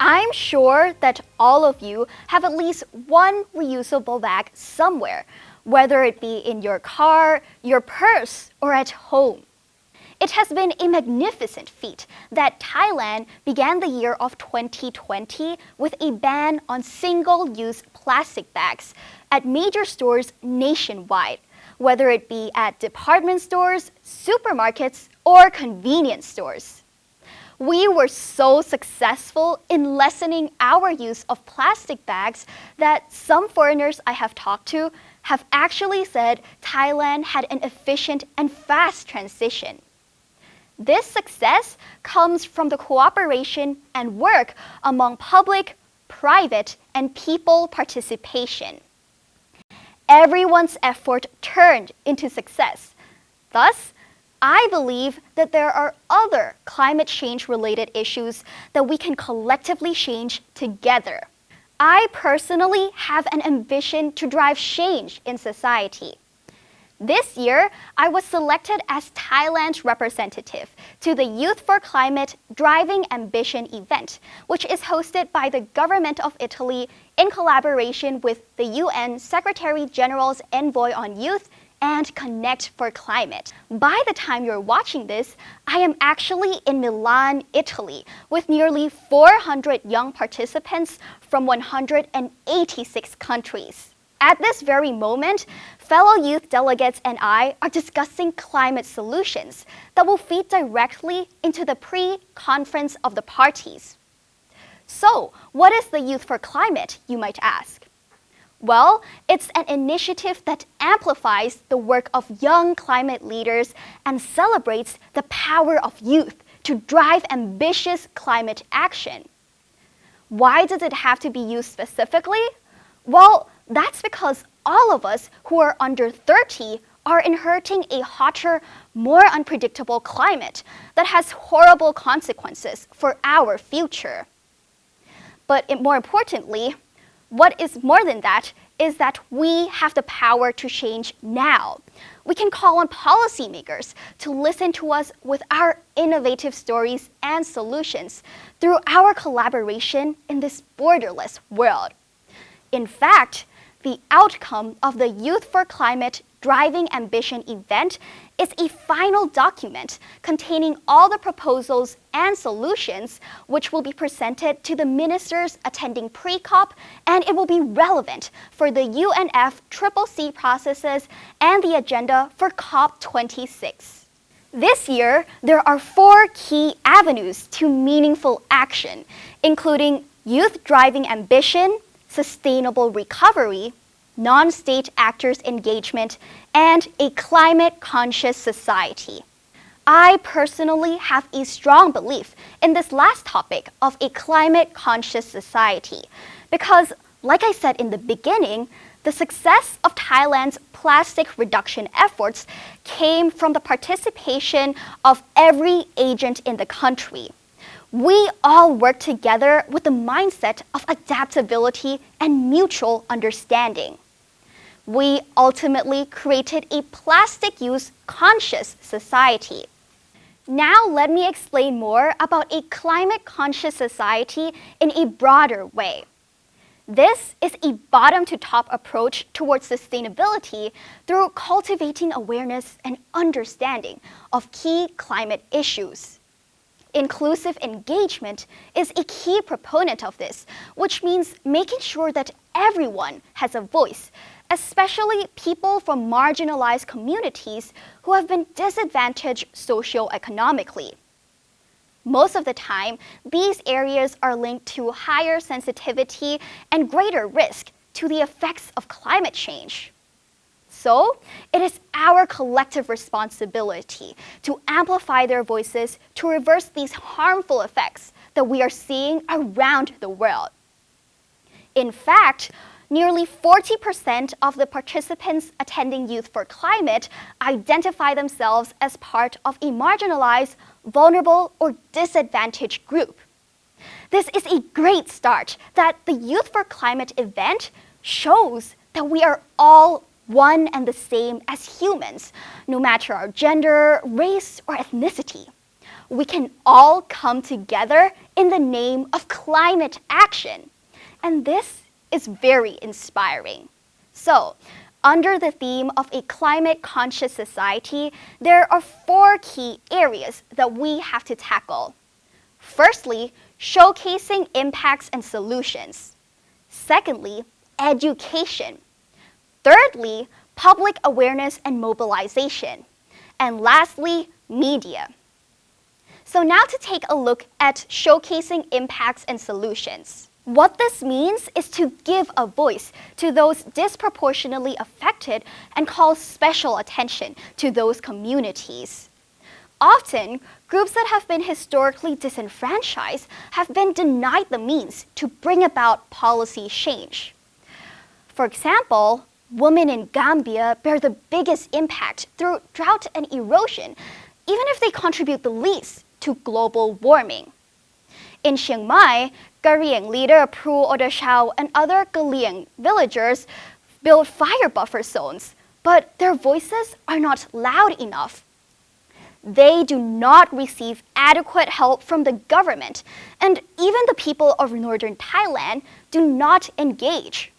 I'm sure that all of you have at least one reusable bag somewhere, whether it be in your car, your purse, or at home. It has been a magnificent feat that Thailand began the year of 2020 with a ban on single-use plastic bags at major stores nationwide, whether it be at department stores, supermarkets, or convenience stores. We were so successful in lessening our use of plastic bags that some foreigners I have talked to have actually said Thailand had an efficient and fast transition. This success comes from the cooperation and work among public, private, and people participation. Everyone's effort turned into success. Thus, I believe that there are other climate change-related issues that we can collectively change together. I personally have an ambition to drive change in society. This year, I was selected as Thailand's representative to the Youth for Climate Driving Ambition event, which is hosted by the Government of Italy in collaboration with the UN Secretary-General's Envoy on Youth and Connect for Climate. By the time you're watching this, I am actually in Milan, Italy, with nearly 400 young participants from 186 countries. At this very moment, fellow youth delegates and I are discussing climate solutions that will feed directly into the pre-conference of the parties. So, what is the Youth for Climate, you might ask? Well, it's an initiative that amplifies the work of young climate leaders and celebrates the power of youth to drive ambitious climate action. Why does it have to be used specifically? Well, that's because all of us who are under 30 are inheriting a hotter, more unpredictable climate that has horrible consequences for our future. But more importantly, what is more than that is that we have the power to change now. We can call on policymakers to listen to us with our innovative stories and solutions through our collaboration in this borderless world. In fact, the outcome of the Youth for Climate Driving Ambition event is a final document containing all the proposals and solutions which will be presented to the ministers attending pre-COP, and it will be relevant for the UNFCCC processes and the agenda for COP26. This year, there are 4 key avenues to meaningful action, including youth driving ambition, sustainable recovery, non-state actors' engagement, and a climate-conscious society. I personally have a strong belief in this last topic of a climate-conscious society because, like I said in the beginning, the success of Thailand's plastic reduction efforts came from the participation of every agent in the country. We all work together with the mindset of adaptability and mutual understanding. We ultimately created a plastic use conscious society. Now let me explain more about a climate conscious society in a broader way. This is a bottom-to-top approach towards sustainability through cultivating awareness and understanding of key climate issues. Inclusive engagement is a key proponent of this, which means making sure that everyone has a voice, especially people from marginalized communities who have been disadvantaged socioeconomically. Most of the time, these areas are linked to higher sensitivity and greater risk to the effects of climate change. So, it is our collective responsibility to amplify their voices to reverse these harmful effects that we are seeing around the world. In fact, nearly 40% of the participants attending Youth for Climate identify themselves as part of a marginalized, vulnerable, or disadvantaged group. This is a great start that the Youth for Climate event shows that we are all one and the same as humans, no matter our gender, race, or ethnicity. we can all come together in the name of climate action. And this is very inspiring. So, under the theme of a climate-conscious society, there are 4 key areas that we have to tackle. Firstly, showcasing impacts and solutions. Secondly, education. Thirdly, public awareness and mobilization. And lastly, media. So now to take a look at showcasing impacts and solutions. What this means is to give a voice to those disproportionately affected and call special attention to those communities. Often, groups that have been historically disenfranchised have been denied the means to bring about policy change. For example, women in Gambia bear the biggest impact through drought and erosion, even if they contribute the least to global warming. In Chiang Mai, Karieng leader Pru Odashao and other Kaliang villagers build fire buffer zones, but their voices are not loud enough. They do not receive adequate help from the government, and even the people of northern Thailand do not engage.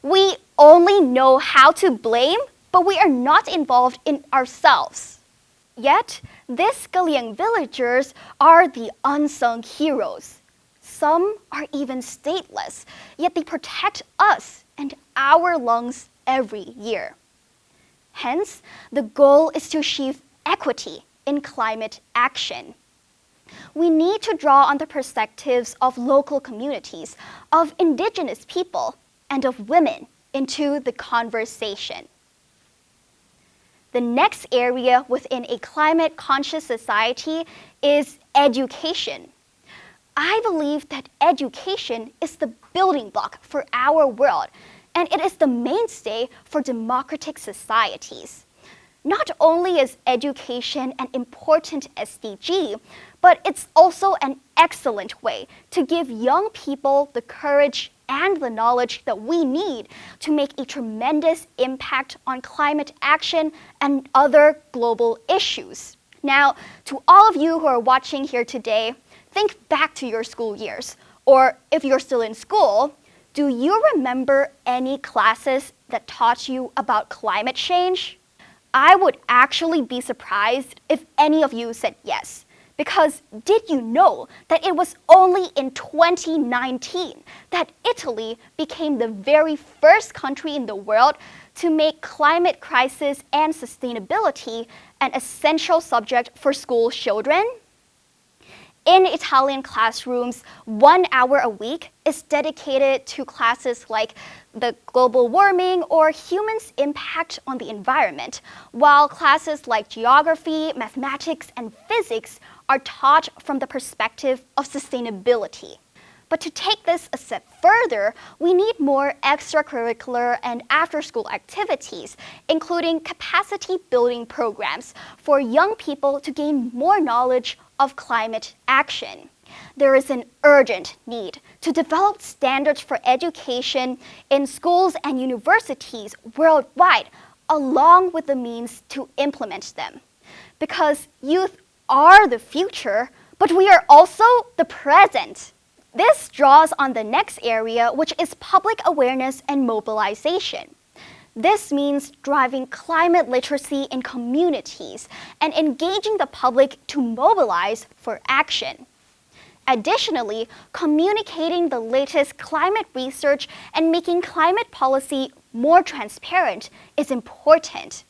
We only know how to blame, but we are not involved in ourselves. Yet, these Kaliang villagers are the unsung heroes. Some are even stateless, yet they protect us and our lungs every year. Hence, the goal is to achieve equity in climate action. We need to draw on the perspectives of local communities, of indigenous people, and of women into the conversation. The next area within a climate-conscious society is education. I believe that education is the building block for our world, and it is the mainstay for democratic societies. Not only is education an important SDG, but it's also an excellent way to give young people the courage and the knowledge that we need to make a tremendous impact on climate action and other global issues. Now, to all of you who are watching here today, think back to your school years. Or if you're still in school, do you remember any classes that taught you about climate change? I would actually be surprised if any of you said yes. Because did you know that it was only in 2019 that Italy became the very first country in the world to make climate crisis and sustainability an essential subject for school children? In Italian classrooms, 1 hour a week is dedicated to classes like the global warming or humans' impact on the environment, while classes like geography, mathematics, and physics are taught from the perspective of sustainability. But to take this a step further, we need more extracurricular and after-school activities, including capacity-building programs for young people to gain more knowledge of climate action. There is an urgent need to develop standards for education in schools and universities worldwide, along with the means to implement them. Because youth are the future, but we are also the present. This draws on the next area, which is public awareness and mobilization. This means driving climate literacy in communities and engaging the public to mobilize for action. Additionally, communicating the latest climate research and making climate policy more transparent is important.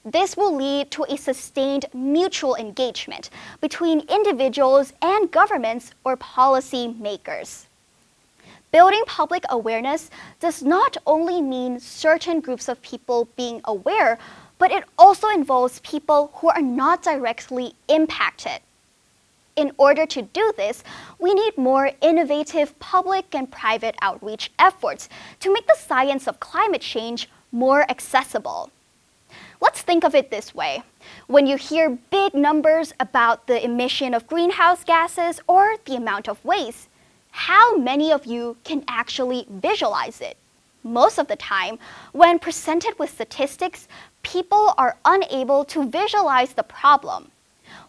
This will lead to a sustained mutual engagement between individuals and governments or policy makers. Building public awareness does not only mean certain groups of people being aware, but it also involves people who are not directly impacted. In order to do this, we need more innovative public and private outreach efforts to make the science of climate change more accessible. Let's think of it this way. When you hear big numbers about the emission of greenhouse gases or the amount of waste, how many of you can actually visualize it? Most of the time, when presented with statistics, people are unable to visualize the problem.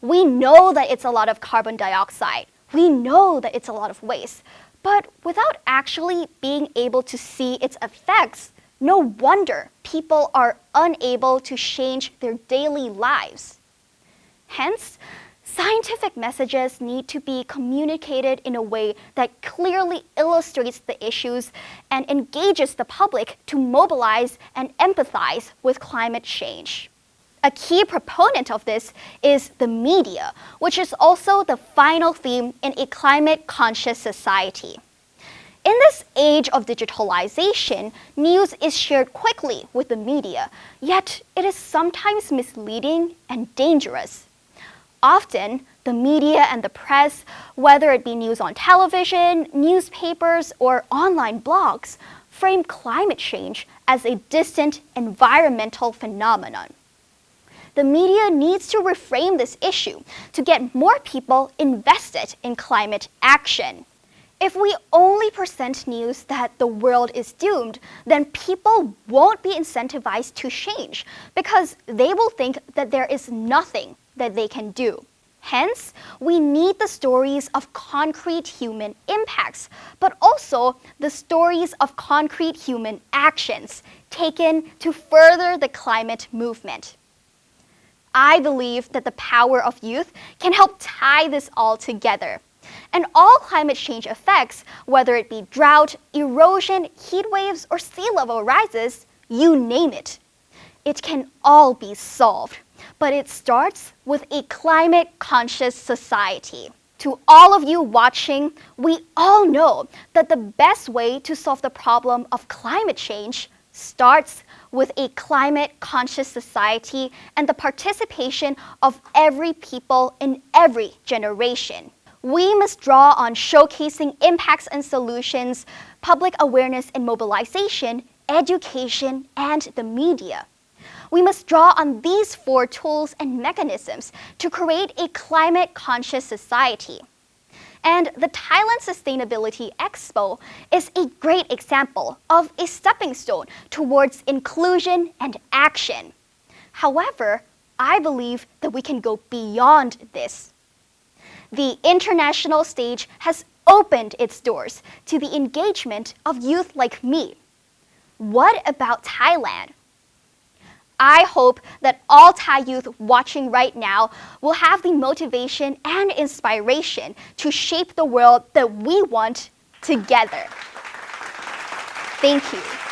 We know that it's a lot of carbon dioxide. We know that it's a lot of waste. But without actually being able to see its effects, no wonder people are unable to change their daily lives. Hence, scientific messages need to be communicated in a way that clearly illustrates the issues and engages the public to mobilize and empathize with climate change. A key proponent of this is the media, which is also the final theme in a climate-conscious society. In this age of digitalization, news is shared quickly with the media, yet it is sometimes misleading and dangerous. Often, the media and the press, whether it be news on television, newspapers, or online blogs, frame climate change as a distant environmental phenomenon. The media needs to reframe this issue to get more people invested in climate action. If we only present news that the world is doomed, then people won't be incentivized to change because they will think that there is nothing that they can do. Hence, we need the stories of concrete human impacts, but also the stories of concrete human actions taken to further the climate movement. I believe that the power of youth can help tie this all together. And all climate change effects, whether it be drought, erosion, heat waves, or sea level rises, you name it, it can all be solved. But it starts with a climate-conscious society. To all of you watching, we all know that the best way to solve the problem of climate change starts with a climate-conscious society and the participation of every people in every generation. We must draw on showcasing impacts and solutions, public awareness and mobilization, education, and the media. We must draw on these 4 tools and mechanisms to create a climate-conscious society. And the Thailand Sustainability Expo is a great example of a stepping stone towards inclusion and action. However, I believe that we can go beyond this. The international stage has opened its doors to the engagement of youth like me. What about Thailand? I hope that all Thai youth watching right now will have the motivation and inspiration to shape the world that we want together. Thank you.